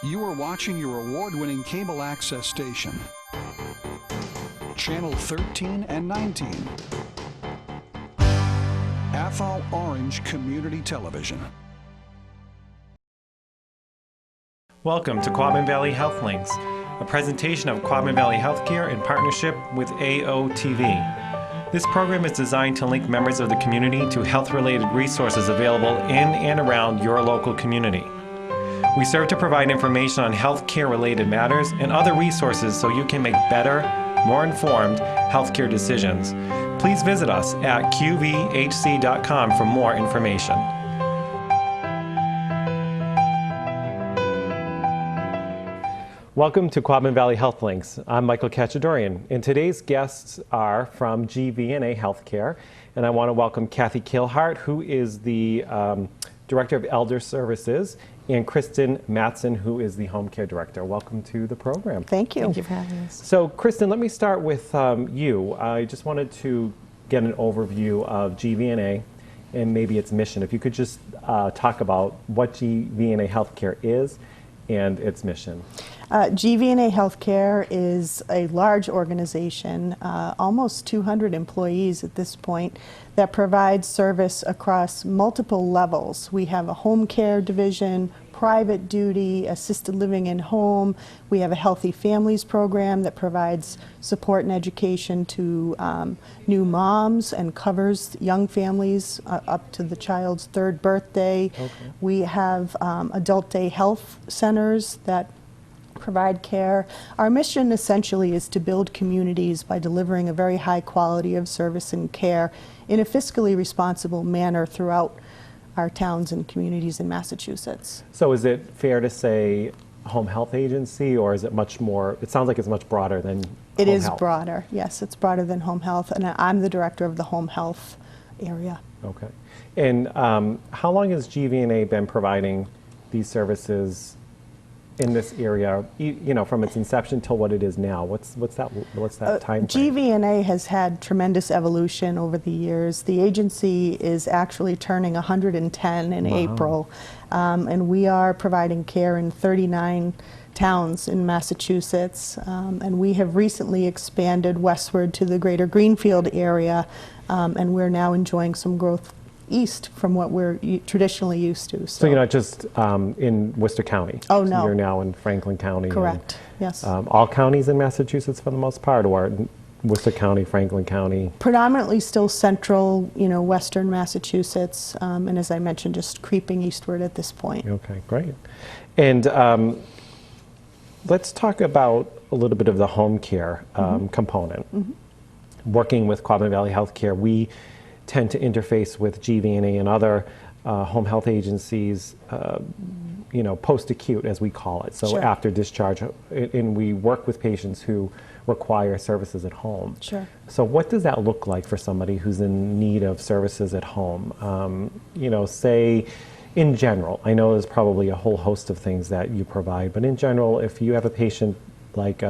You are watching your award-winning cable access station, Channel 13 and 19, Athol Orange Community Television. Welcome to Quabbin Valley Health Links, a presentation of Quabbin Valley Healthcare in partnership with AOTV. This program is designed to link members of the community to health-related resources available in and around your local community. We serve to provide information on healthcare-related matters and other resources so you can make better, more informed healthcare decisions. Please visit us at qvhc.com for more information. Welcome to Quabbin Valley Health Links. I'm Michael Cacciadorian, and today's guests are from gvna Healthcare, and I want to welcome Kathy Kilhart, who is the Director of Elder Services, and Kristen Matson, who is the Home Care Director. Welcome to the program. Thank you. Thank you for having us. So, Kristen, let me start with you. I just wanted to get an overview of gvna and maybe its mission. If you could just talk about what gvna Healthcare is and its mission. gvna Healthcare is a large organization, almost 200 employees at this point, that provides service across multiple levels. We have a home care division, private duty, assisted living in home. We have a healthy families program that provides support and education to new moms and covers young families up to the child's third birthday. Okay. We have adult day health centers that provide care. Our mission essentially is to build communities by delivering a very high quality of service and care in a fiscally responsible manner throughout our towns and communities in Massachusetts. So is it fair to say home health agency, or is it much more, it sounds like it's much broader than It home is health. broader, yes, it's broader than home health, and I'm the director of the home health area. Okay. And how long has gvna been providing these services in this area, you know, from its inception till what it is now? What's that time frame? gvna has had tremendous evolution over the years. The agency is actually turning 110 in April, and we are providing care in 39 towns in Massachusetts, and we have recently expanded westward to the greater Greenfield area, and we're now enjoying some growth east from what we're traditionally used to. So you're not just in Worcester County? Oh, no. So you're now in Franklin County? Correct, and, yes. All counties in Massachusetts for the most part, or Worcester County, Franklin County? Predominantly still central, you know, western Massachusetts, and as I mentioned, just creeping eastward at this point. Okay, great. And let's talk about a little bit of the home care component. Working with Quabbin Valley Healthcare, we tend to interface with gvna and other home health agencies, you know, post-acute, as we call it. So Sure. after discharge, and we work with patients who require services at home. Sure. So what does that look like for somebody who's in need of services at home? You know, say, in general, I know there's probably a whole host of things that you provide, but in general, if you have a patient like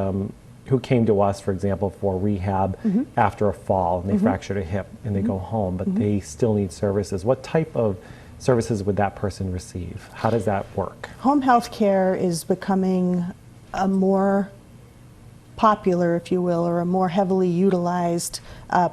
who came to us, for example, for rehab after a fall, and they fractured a hip, and they go home, but they still need services. What type of services would that person receive? How does that work? Home health care is becoming a more popular, if you will, or a more heavily utilized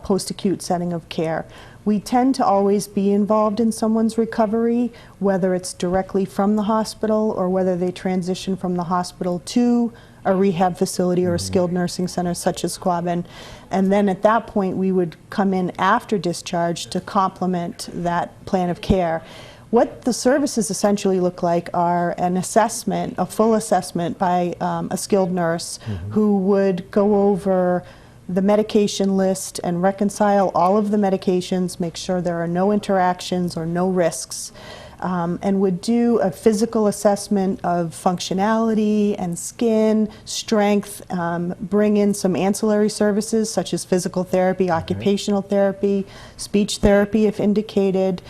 post-acute setting of care. We tend to always be involved in someone's recovery, whether it's directly from the hospital or whether they transition from the hospital to a rehab facility or a skilled nursing center such as Quabbin. And then at that point we would come in after discharge to complement that plan of care. What the services essentially look like are an assessment, a full assessment by a skilled nurse who would go over the medication list and reconcile all of the medications, make sure there are no interactions or no risks, and would do a physical assessment of functionality and skin, strength, bring in some ancillary services such as physical therapy, occupational therapy, speech therapy if indicated.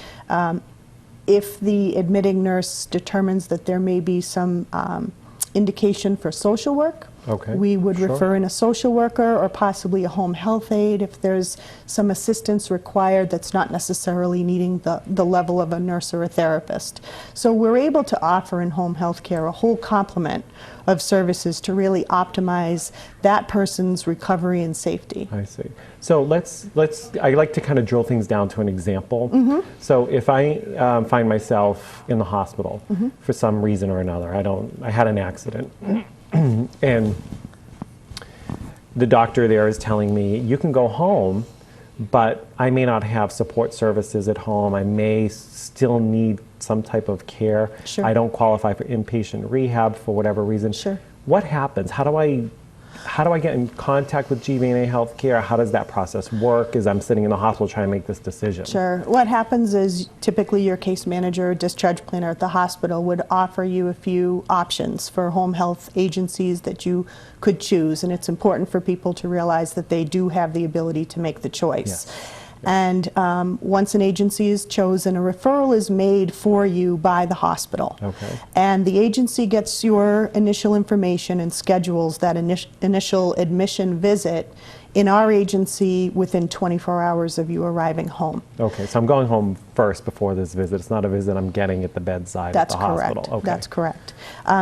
If the admitting nurse determines that there may be some indication for social work, Okay, We would sure. refer in a social worker or possibly a home health aide if there's some assistance required that's not necessarily needing the level of a nurse or a therapist. So we're able to offer in home health care a whole complement of services to really optimize that person's recovery and safety. I see. So I like to kind of drill things down to an example. So if I find myself in the hospital for some reason or another, I had an accident, and the doctor there is telling me, you can go home, but I may not have support services at home. I may still need some type of care. Sure. I don't qualify for inpatient rehab for whatever reason. Sure. What happens? How do I get in contact with gvna Healthcare? How does that process work as I'm sitting in the hospital trying to make this decision? Sure. What happens is typically your case manager or discharge planner at the hospital would offer you a few options for home health agencies that you could choose, and it's important for people to realize that they do have the ability to make the choice. Yes. And once an agency is chosen, a referral is made for you by the hospital. Okay. And the agency gets your initial information and schedules that initial admission visit in our agency within 24 hours of you arriving home. Okay, so I'm going home first before this visit. It's not a visit I'm getting at the bedside at the hospital. Okay. That's correct.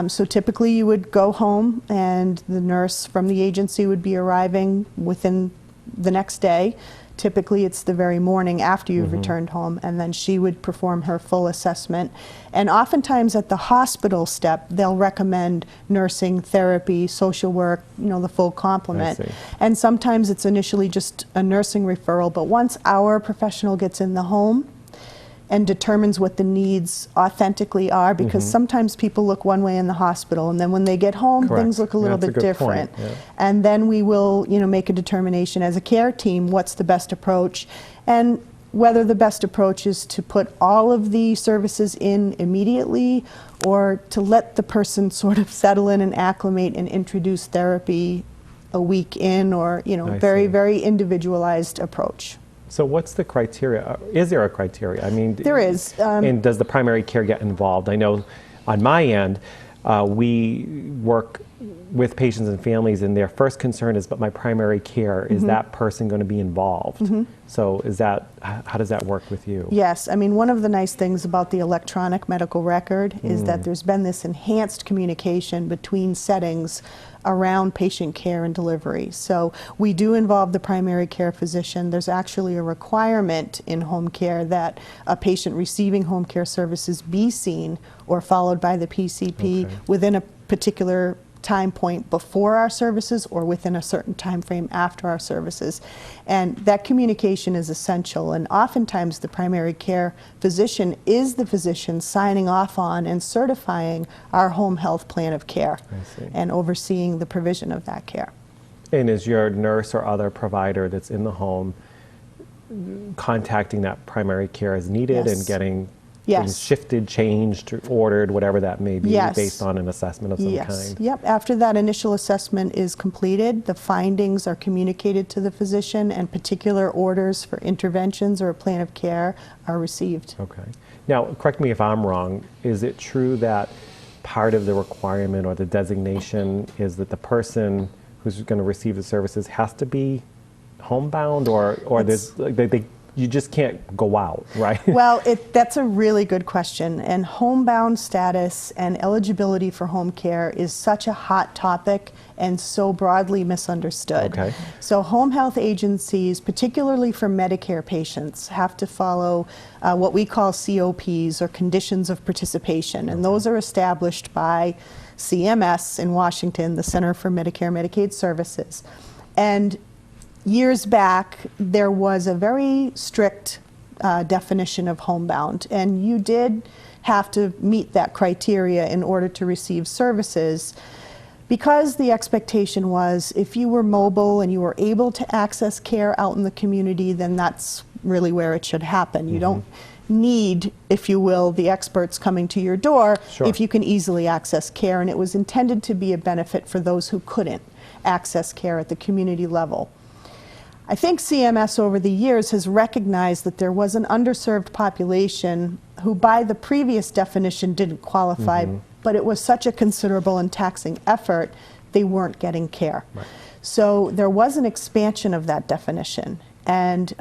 So typically you would go home and the nurse from the agency would be arriving within the next day. Typically, it's the very morning after you've returned home, and then she would perform her full assessment. And oftentimes at the hospital step, they'll recommend nursing, therapy, social work, the full complement. I see. And sometimes it's initially just a nursing referral, but once our professional gets in the home and determines what the needs authentically are, because sometimes people look one way in the hospital, and then when they get home, Correct. things look a little That's a bit good point, different. yeah. And then we will, make a determination as a care team, what's the best approach, and whether the best approach is to put all of the services in immediately, or to let the person sort of settle in and acclimate and introduce therapy a week in, or, I very, see. very individualized approach. So what's the criteria? Is there a criteria? I mean, There is. And does the primary care get involved? I know on my end, we work with patients and families, and their first concern is, but my primary care, is that person going to be involved? So how does that work with you? Yes, I mean, one of the nice things about the electronic medical record is that there's been this enhanced communication between settings around patient care and delivery. So we do involve the primary care physician. There's actually a requirement in home care that a patient receiving home care services be seen or followed by the PCP within a particular time point before our services or within a certain time frame after our services. And that communication is essential, and oftentimes the primary care physician is the physician signing off on and certifying our home health plan of care and overseeing the provision of that care. And is your nurse or other provider that's in the home contacting that primary care as needed and getting things shifted, changed, ordered, whatever that may be, based on an assessment of some kind? Yep. After that initial assessment is completed, the findings are communicated to the physician, and particular orders for interventions or a plan of care are received. Okay. Now, correct me if I'm wrong, is it true that part of the requirement or the designation is that the person who's going to receive the services has to be homebound, or there's, you just can't go out, right? Well, that's a really good question. And homebound status and eligibility for home care is such a hot topic and so broadly misunderstood. Okay. So home health agencies, particularly for Medicare patients, have to follow what we call COPs, or conditions of participation. And those are established by CMS in Washington, the Center for Medicare and Medicaid Services. And years back, there was a very strict definition of homebound, and you did have to meet that criteria in order to receive services, because the expectation was if you were mobile and you were able to access care out in the community, then that's really where it should happen. You don't need, if you will, the experts coming to your door if you can easily access care, and it was intended to be a benefit for those who couldn't access care at the community level. I think CMS over the years has recognized that there was an underserved population who by the previous definition didn't qualify, but it was such a considerable and taxing effort they weren't getting care. Right. So there was an expansion of that definition. And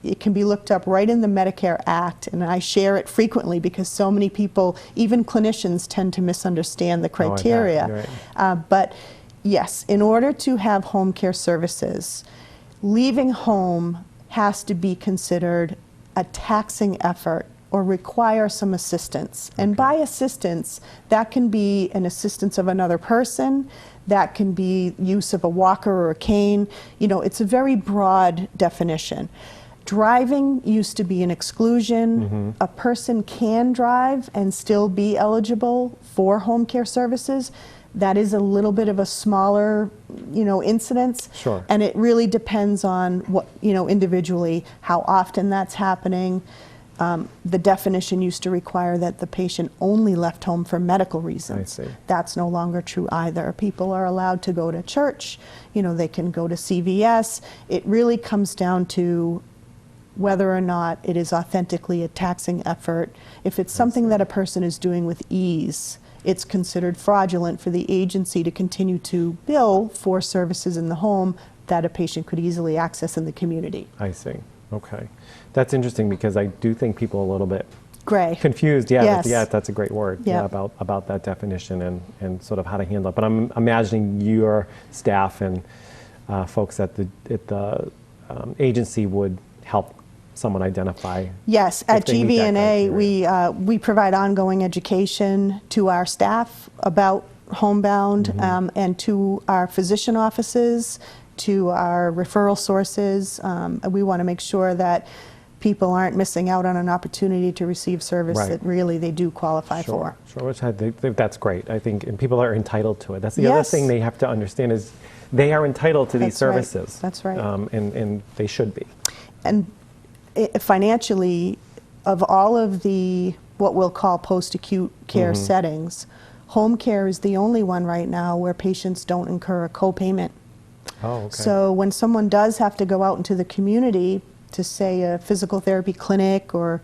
it can be looked up right in the Medicare Act, and I share it frequently because so many people, even clinicians, tend to misunderstand the criteria. Oh, I bet. You're right. But yes, in order to have home care services, leaving home has to be considered a taxing effort or require some assistance. And by assistance, that can be an assistance of another person, that can be use of a walker or a cane. You know, it's a very broad definition. Driving used to be an exclusion. A person can drive and still be eligible for home care services. That is a little bit of a smaller, you know, incidence. Sure. And it really depends on what, you know, individually, how often that's happening. The definition used to require that the patient only left home for medical reasons. I see. That's no longer true either. People are allowed to go to church, you know, they can go to CVS. It really comes down to whether or not it is authentically a taxing effort. If it's something that a person is doing with ease, it's considered fraudulent for the agency to continue to bill for services in the home that a patient could easily access in the community. I see. Okay. That's interesting because I do think people are a little bit Gray. confused. Yeah, Yes. yeah, that's a great word. Yeah. About that definition and sort of how to handle it. But I'm imagining your staff and folks at the agency would help someone identify. Yes, at they meet that gvna, criteria. we provide ongoing education to our staff about homebound and to our physician offices, to our referral sources. We want to make sure that people aren't missing out on an opportunity to receive service Right. that really they do qualify for. Sure, which that's great. I think, and people are entitled to it. That's the other Yes. thing they have to understand is they are entitled to these That's right. services. That's right. And they should be. And financially, of all of the what we'll call post-acute care settings, home care is the only one right now where patients don't incur a co-payment. Oh, okay. So when someone does have to go out into the community to, say, a physical therapy clinic or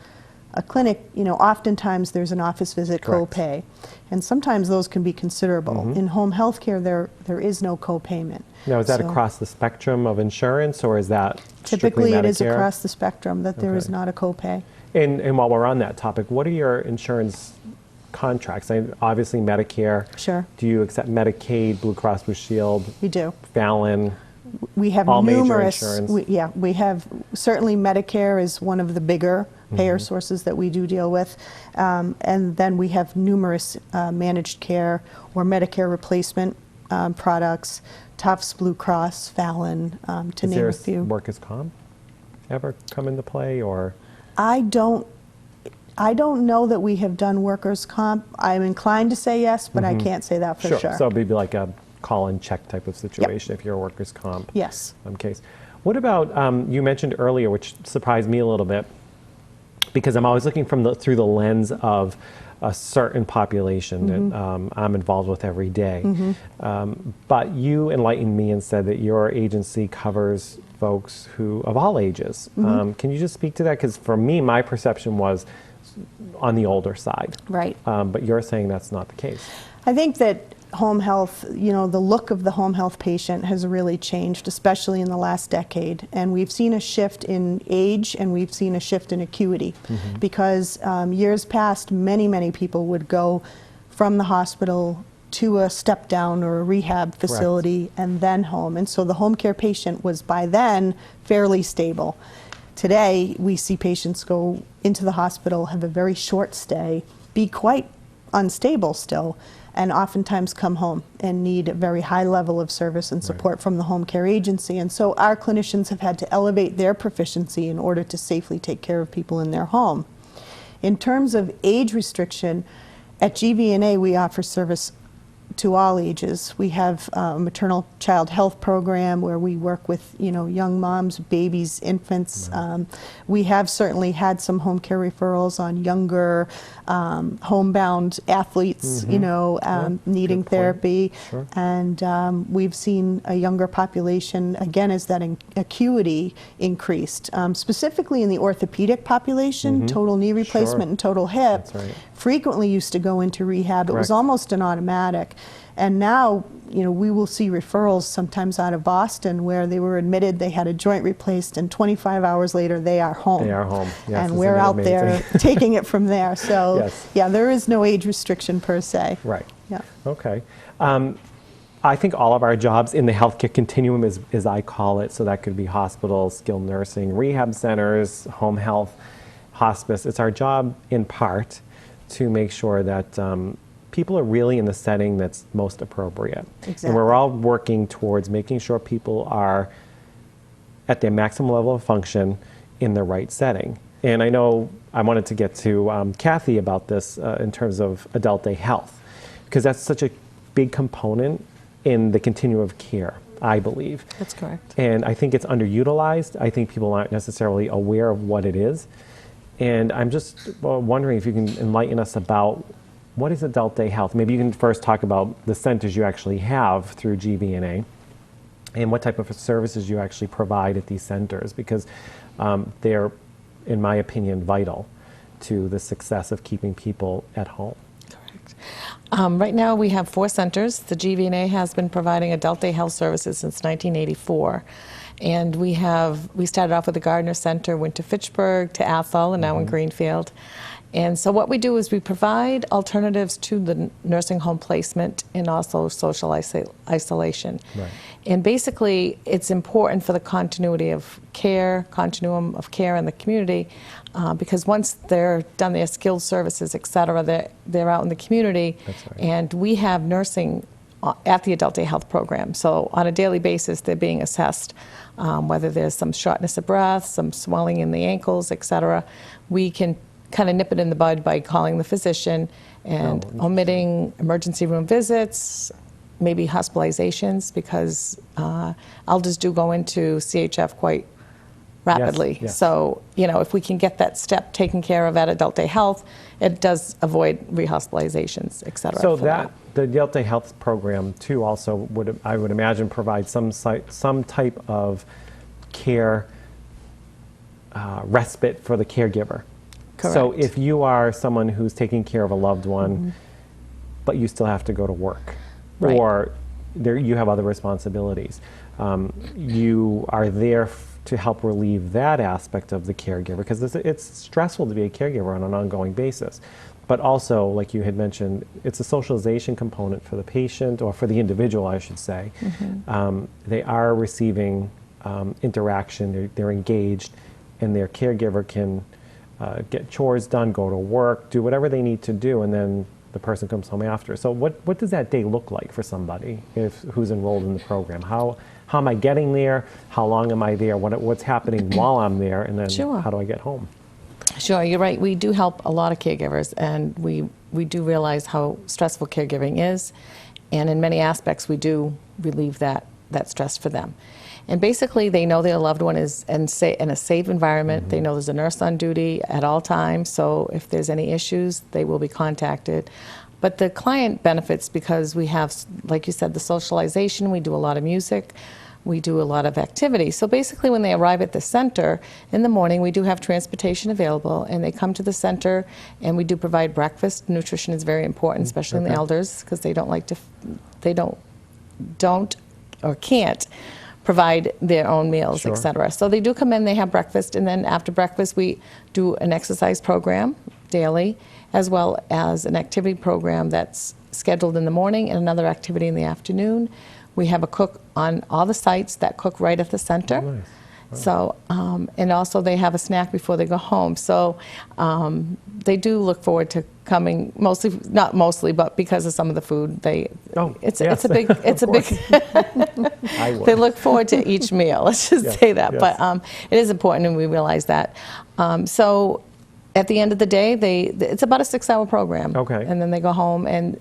a clinic, you know, oftentimes there's an office visit Correct. copay, and sometimes those can be considerable. In home health care, there is no copayment. Now, is that So across the spectrum of insurance, or is that typically strictly it is Medicare? across the spectrum that there is Okay. not a copay. And while we're on that topic, what are your insurance contracts? Obviously, Medicare. Sure. Do you accept Medicaid, Blue Cross Blue Shield, We do. Fallon? We have All major numerous. insurance. We have certainly Medicare is one of the bigger payer sources that we do deal with, and then we have numerous managed care or Medicare replacement products, Tufts, Blue Cross, Fallon, to Is name there a few. workers' comp ever come into play, or? I don't know that we have done workers' comp. I'm inclined to say yes, but I can't say that for sure. So it'd be like a call-in check type of situation if you're a workers' comp Yes. case. What about, you mentioned earlier, which surprised me a little bit, because I'm always looking through the lens of a certain population that I'm involved with every day. But you enlightened me and said that your agency covers folks who, of all ages. Can you just speak to that? Because for me, my perception was on the older side. Right. But you're saying that's not the case. I think that home health, you know, the look of the home health patient has really changed, especially in the last decade. And we've seen a shift in age and we've seen a shift in acuity because years past, many people would go from the hospital to a step down or a rehab facility and then home. And so the home care patient was by then fairly stable. Today, we see patients go into the hospital, have a very short stay, be quite unstable still, and oftentimes come home and need a very high level of service and support from the home care agency. And so our clinicians have had to elevate their proficiency in order to safely take care of people in their home. In terms of age restriction, at gvna we offer service to all ages. We have a maternal child health program where we work with, you know, young moms, babies, infants. We have certainly had some home care referrals on younger homebound athletes, you know, needing therapy. Sure. And we've seen a younger population, again, as that acuity increased, specifically in the orthopedic population, total knee replacement and total hip. That's right. Frequently used to go into rehab. It was Correct. almost an automatic. And now we will see referrals sometimes out of Boston where they were admitted, they had a joint replaced, and 25 hours later they are home. They are home, yes. And Isn't we're it out amazing? there taking it from there. So, Yes. yeah, there is no age restriction per se. Right. Yeah. Okay. I think all of our jobs in the healthcare continuum, as I call it, so that could be hospitals, skilled nursing, rehab centers, home health, hospice. It's our job in part to make sure that people are really in the setting that's most appropriate. Exactly. And we're all working towards making sure people are at their maximum level of function in the right setting. And I know I wanted to get to Kathy about this in terms of adult day health, because that's such a big component in the continuum of care, I believe. That's correct. And I think it's underutilized. I think people aren't necessarily aware of what it is. And I'm just wondering if you can enlighten us about what is adult day health. Maybe you can first talk about the centers you actually have through gvna and what type of services you actually provide at these centers, because they're, in my opinion, vital to the success of keeping people at home. Right now we have 4 centers. The gvna has been providing adult day health services since 1984. And we started off with the Gardner Center, went to Fitchburg, to Athol, and now in Greenfield. And so what we do is we provide alternatives to the nursing home placement and also social isolation. Right. And basically, it's important for the continuum of care in the community, because once they're done their skilled services, et cetera, they're out in the community. That's right. And we have nursing at the adult day health program. So on a daily basis, they're being assessed, whether there's some shortness of breath, some swelling in the ankles, et cetera. We can kind of nip it in the bud by calling the physician and omitting emergency room visits, maybe hospitalizations, because elders do go into CHF quite rapidly. Yes. So, if we can get that step taken care of at adult day health, it does avoid rehospitalizations, et cetera. So the adult day health program too also I would imagine provide some type of care respite for the caregiver. Correct. So if you are someone who's taking care of a loved one, but you still have to go to work, Right. or you have other responsibilities, you are there to help relieve that aspect of the caregiver, because it's stressful to be a caregiver on an ongoing basis. But also, like you had mentioned, it's a socialization component for the patient, or for the individual, I should say. They are receiving interaction, they're engaged, and their caregiver can get chores done, go to work, do whatever they need to do, and then the person comes home after. So what does that day look like for somebody who's enrolled in the program? How am I getting there? How long am I there? What's happening while I'm there? And then Sure. how do I get home? Sure, you're right. We do help a lot of caregivers, and we do realize how stressful caregiving is, and in many aspects we do relieve that stress for them. And basically, they know their loved one is in a safe environment. They know there's a nurse on duty at all times, so if there's any issues, they will be contacted. But the client benefits because we have, like you said, the socialization. We do a lot of music. We do a lot of activity. So basically, when they arrive at the center in the morning, we do have transportation available, and they come to the center, and we do provide breakfast. Nutrition is very important, especially in the elders, because they don't or can't provide their own meals, Sure. et cetera. So they do come in, they have breakfast, and then after breakfast, we do an exercise program daily, as well as an activity program that's scheduled in the morning and another activity in the afternoon. We have a cook on all the sites that cook right at the center. Oh, nice. Wow. So, and also they have a snack before they go home. So they do look forward to coming, not mostly, but because of some of the food. It's a big, I would. they look forward to each meal, let's just Yes, say that. yes. But it is important, and we realize that. So at the end of the day, it's about a 6-hour program. Okay. And then they go home, and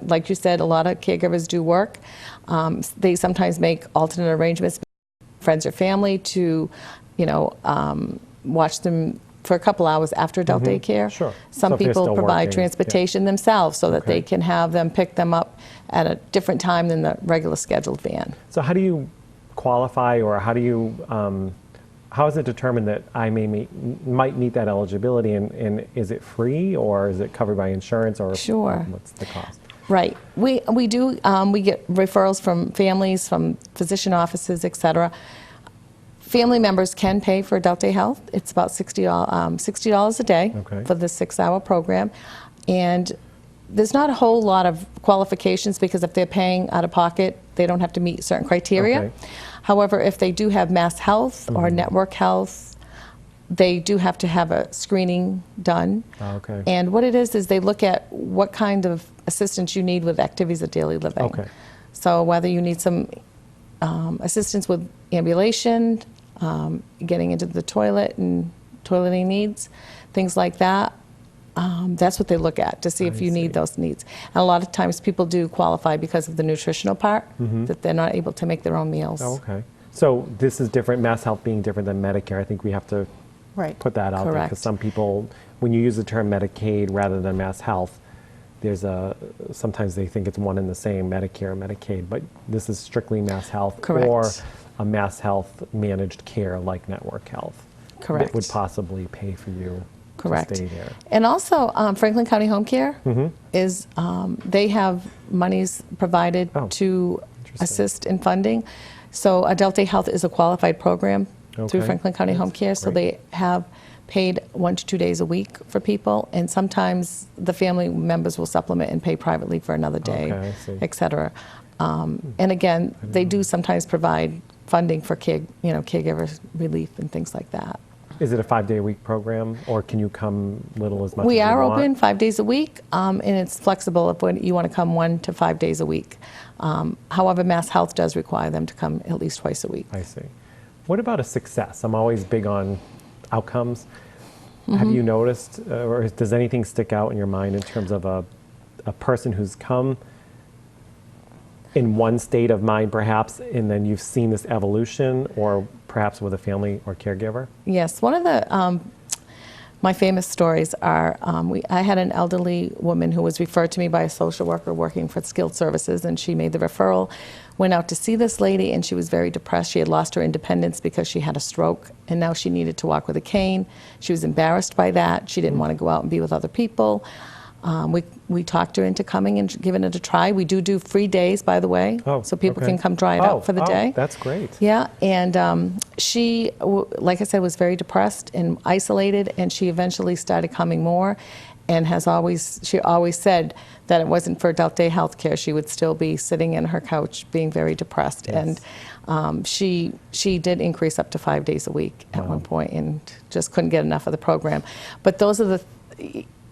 like you said, a lot of caregivers do work. They sometimes make alternate arrangements, friends or family, to, watch them for a couple hours after adult daycare. Sure. Some So if they're people still provide working, transportation themselves so that Okay. they can have them pick them up at a different time than the regular scheduled van. So how do you qualify, or how do you, how is it determined that I might meet that eligibility, and is it free, or is it covered by insurance, or Sure. what's the cost? Right. We do, we get referrals from families, from physician offices, et cetera. Family members can pay for adult day health. It's about $60 a day Okay. for the 6-hour program. And there's not a whole lot of qualifications, because if they're paying out of pocket, they don't have to meet certain criteria. Okay. However, if they do have Mass Health or Network Health, they do have to have a screening done. Okay. And what it is they look at what kind of assistance you need with activities of daily living. Okay. So whether you need some assistance with ambulation, getting into the toilet and toileting needs, things like that. That's what they look at to see if you need those needs. And a lot of times people do qualify because of the nutritional part, that they're not able to make their own meals. Oh, okay. So this is different, Mass Health being different than Medicare. I think we have to Right. put that out there, Correct. because some people, when you use the term Medicaid rather than Mass Health, sometimes they think it's one and the same, Medicare and Medicaid, but this is strictly Mass Health. Correct. Or a Mass Health managed care like Network Health. Correct. That would possibly pay for you Correct. to stay there. And also, Franklin County Home Care is, they have monies provided Oh, to interesting. assist in funding. So Adult Day Health is a qualified program through Okay. Franklin County Home That's Care. So great. they have paid 1 to 2 days a week for people. And sometimes the family members will supplement and pay privately for another day, Okay, I see. et cetera. And again, they do sometimes provide funding for caregiver relief and things like that. Is it a 5-day-a-week program, or can you come little as much We as you are want? open 5 days a week, and it's flexible if you want to come 1 to 5 days a week. However, Mass Health does require them to come at least twice a week. I see. What about a success? I'm always big on outcomes. Have you noticed, or does anything stick out in your mind in terms of a person who's come in one state of mind, perhaps, and then you've seen this evolution, or perhaps with a family or caregiver? Yes, one of the my famous stories are I had an elderly woman who was referred to me by a social worker working for skilled services, and she made the referral, went out to see this lady, and she was very depressed. She had lost her independence because she had a stroke, and now she needed to walk with a cane. She was embarrassed by that. She didn't want to go out and be with other people. We talked her into coming and giving it a try. We do free days, by the way, so people okay. can come try it out for the day. That's great. Yeah, and she, like I said, was very depressed and isolated, and she eventually started coming more, and she always said that it wasn't for adult day health care. She would still be sitting in her couch being very depressed. Yes. And she did increase up to 5 days a week at one point, and just couldn't get enough of the program. But those are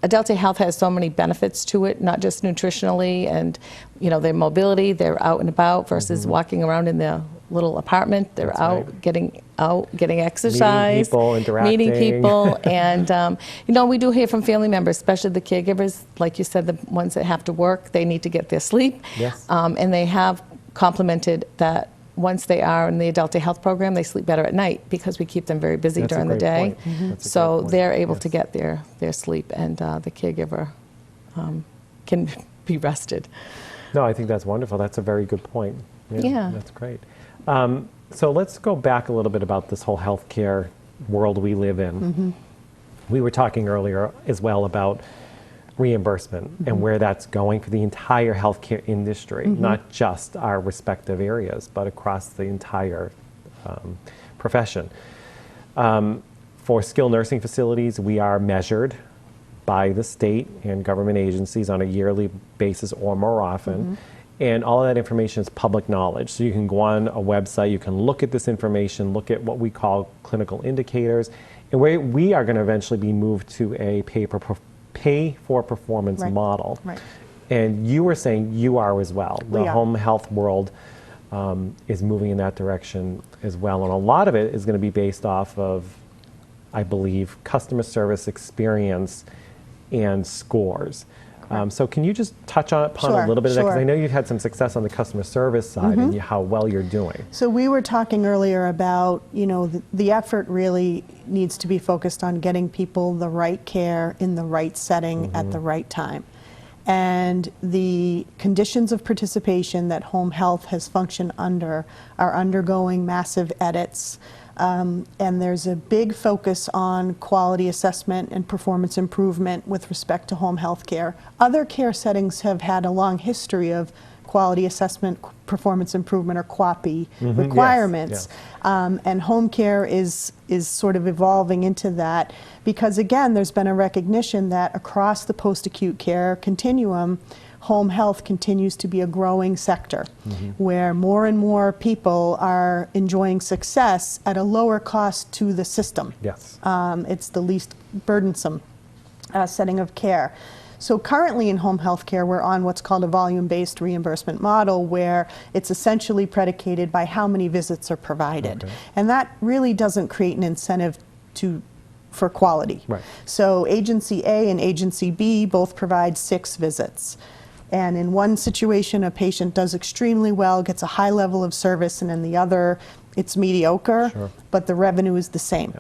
Adult Day Health has so many benefits to it, not just nutritionally and, their mobility, they're out and about versus walking around in their little apartment. They're That's out, getting exercise, meeting people. And, we do hear from family members, especially the caregivers, like you said, the ones that have to work, they need to get their sleep. Yes. And they have complimented that once they are in the Adult Day Health program, they sleep better at night because we keep them very busy That's a during the great day. point. That's a So great point. they're able to Yes. get their sleep, and the caregiver can be rested. No, I think that's wonderful. That's a very good point. Yeah. That's great. So let's go back a little bit about this whole healthcare world we live in. We were talking earlier as well about reimbursement and where that's going for the entire healthcare industry, not just our respective areas, but across the entire profession. For skilled nursing facilities, we are measured by the state and government agencies on a yearly basis or more often. And all of that information is public knowledge. So you can go on a website, you can look at this information, look at what we call clinical indicators. And we are going to eventually be moved to a pay for performance Right. model. Right. And you were saying you are as well. We The are. home health world is moving in that direction as well. And a lot of it is going to be based off of, I believe, customer service experience and scores. So can you just touch upon a Sure, little bit of that? Because sure. I know you've had some success on the customer service side and how well you're doing. So we were talking earlier about, the effort really needs to be focused on getting people the right care in the right setting at the right time. And the conditions of participation that home health has functioned under are undergoing massive edits. And there's a big focus on quality assessment and performance improvement with respect to home health care. Other care settings have had a long history of quality assessment, performance improvement, or QAPI requirements. And home care is sort of evolving into that because, again, there's been a recognition that across the post-acute care continuum, home health continues to be a growing sector where more and more people are enjoying success at a lower cost to the system. Yes. It's the least burdensome setting of care. So currently in home health care, we're on what's called a volume-based reimbursement model where it's essentially predicated by how many visits are provided. And that really doesn't create an incentive for quality. Right. So agency A and agency B both provide 6 visits. And in one situation, a patient does extremely well, gets a high level of service, and in the other, it's mediocre, but the revenue is the same.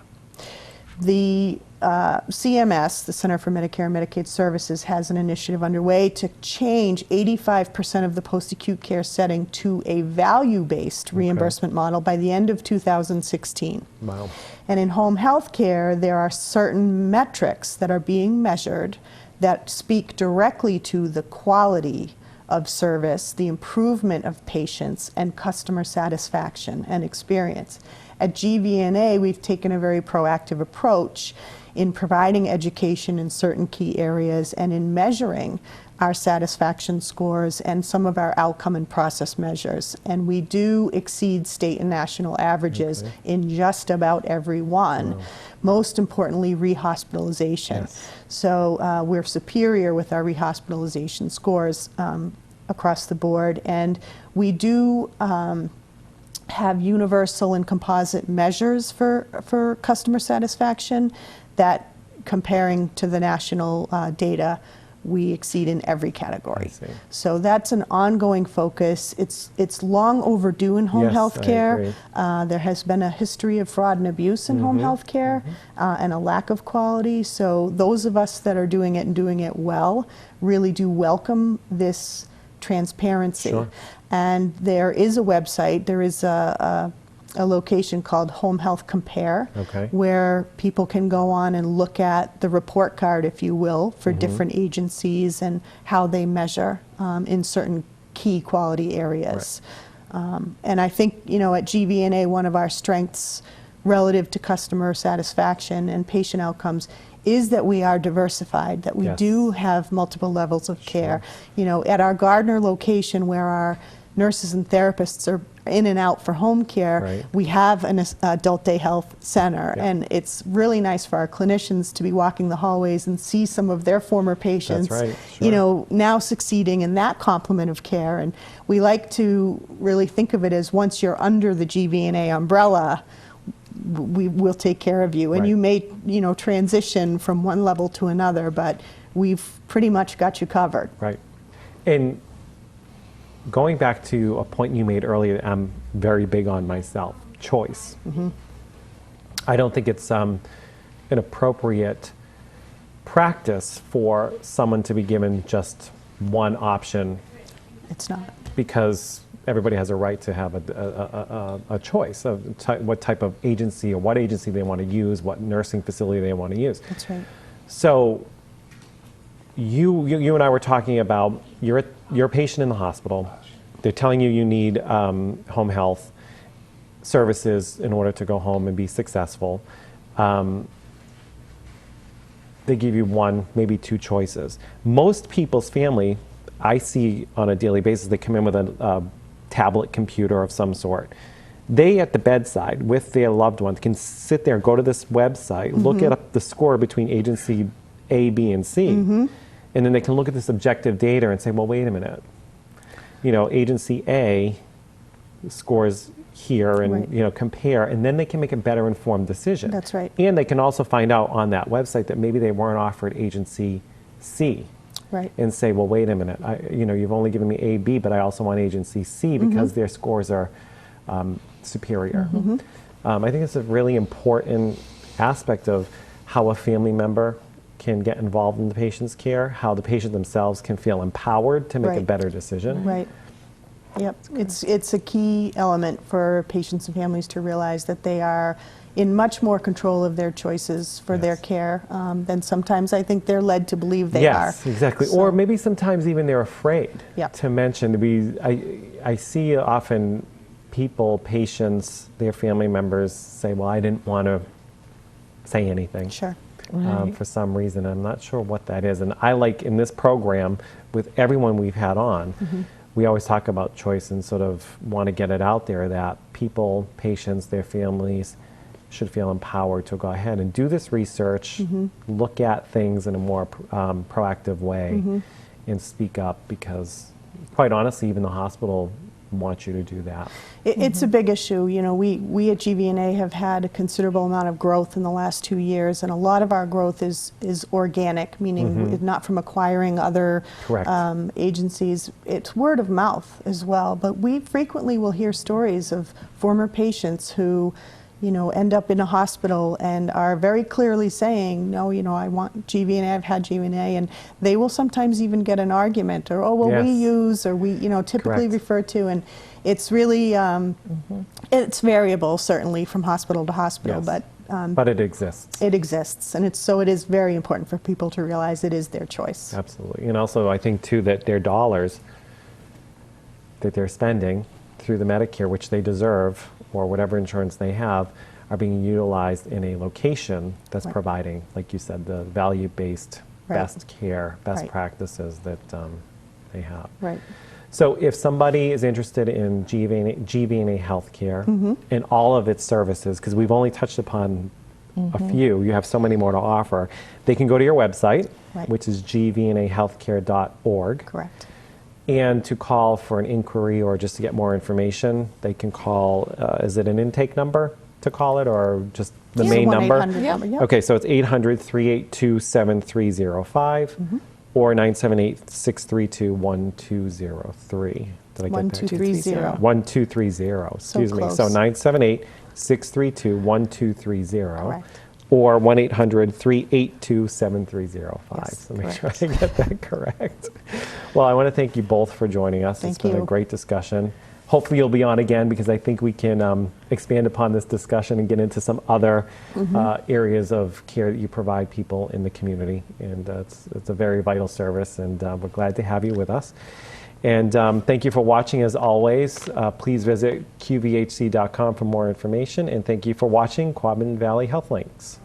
The CMS, the Center for Medicare and Medicaid Services, has an initiative underway to change 85% of the post-acute care setting to a value-based reimbursement model by the end of 2016. Wow. And in home health care, there are certain metrics that are being measured that speak directly to the quality of service, the improvement of patients, and customer satisfaction and experience. At gvna, we've taken a very proactive approach in providing education in certain key areas and in measuring our satisfaction scores and some of our outcome and process measures. And we do exceed state and national averages in just about every one. Most importantly, rehospitalization. So we're superior with our rehospitalization scores across the board. And we do have universal and composite measures for customer satisfaction that, comparing to the national data, we exceed in every category. So that's an ongoing focus. It's long overdue in home health care. There has been a history of fraud and abuse in home health care and a lack of quality. So those of us that are doing it and doing it well really do welcome this transparency. And there is a website, there is a location called Home Health Compare, where people can go on and look at the report card, if you will, for different agencies and how they measure in certain key quality areas. And I think, you know, at gvna, one of our strengths relative to customer satisfaction and patient outcomes is that we are diversified, that we do have multiple levels of care. You know, at our Gardner location, where our nurses and therapists are in and out for home care, we have an adult day health center, and it's really nice for our clinicians to be walking the hallways and see some of their former patients, you know, now succeeding in that complement of care. And we like to really think of it as, once you're under the gvna umbrella, we will take care of you, and you may, you know, transition from one level to another, but we've pretty much got you covered. And going back to a point you made earlier, I'm very big on myself, choice. I don't think it's an appropriate practice for someone to be given just one option. It's not. Because everybody has a right to have a choice of what type of agency or what agency they want to use, what nursing facility they want to use. That's right. So you and I were talking about, you're a patient in the hospital. They're telling you you need home health services in order to go home and be successful. They give you one, maybe two choices. Most people's family, I see on a daily basis, they come in with a tablet computer of some sort. They, at the bedside with their loved ones, can sit there and go to this website, look at the score between agency A, B, and C, and then they can look at this objective data and say, well, wait a minute. You know, agency A scores here, and you know, compare, and then they can make a better informed decision. That's right. And they can also find out on that website that maybe they weren't offered agency C. And say, well, wait a minute, you know, you've only given me A, B, but I also want agency C because their scores are superior. I think it's a really important aspect of how a family member can get involved in the patient's care, how the patient themselves can feel empowered to make a better decision. Yep, it's a key element for patients and families to realize that they are in much more control of their choices for their care than sometimes I think they're led to believe they are. Yes, exactly. So- Or maybe sometimes even they're afraid Yep. to mention. I see often people, patients, their family members say, well, I didn't want to say anything. Sure. For some reason. I'm not sure what that is. And I like in this program, with everyone we've had on, we always talk about choice and sort of want to get it out there that people, patients, their families should feel empowered to go ahead and do this research, look at things in a more proactive way, and speak up, because quite honestly, even the hospital wants you to do that. It's a big issue. You know, we at gvna have had a considerable amount of growth in the last 2 years, and a lot of our growth is organic, meaning not from acquiring other Correct. Agencies. It's word of mouth as well. But we frequently will hear stories of former patients who, you know, end up in a hospital and are very clearly saying, no, you know, I want gvna, I've had gvna, and they will sometimes even get an argument, or, oh, well, we Yes. use, or we, you know, typically Correct. refer to, and it's really, it's variable, certainly, from hospital to hospital, Yes. but But it exists. it exists, and it is very important for people to realize it is their choice. Absolutely. And also, I think, too, that their dollars that they're spending through the Medicare, which they deserve, or whatever insurance they have, are being utilized in a location that's Right. providing, like you said, the value-based Right. best care, best Right. practices that they have. Right. So if somebody is interested in gvna healthcare and all of its services, because we've only touched upon a few, you have so many more to offer, they can go to your website, Right. which is gvnahealthcare.org. Correct. And to call for an inquiry or just to get more information, they can call, is it an intake number to call it, or just the It's a main number? 1-800 number, yep. Okay, so it's 800-382-7305 or 978-632-1203. Did I get that? 1230. 1230, excuse me. close. So 978-632-1230. Correct. Or 1-800-382-7305. Yes, So make sure I correct. get that correct. Well, I want to thank you both for joining us. It's Thank been a you. great discussion. Hopefully you'll be on again, because I think we can expand upon this discussion and get into some other areas of care that you provide people in the community. And it's a very vital service, and we're glad to have you with us. And thank you for watching as always. Please visit qvhc.com for more information. And thank you for watching Quabbin Valley Health Links.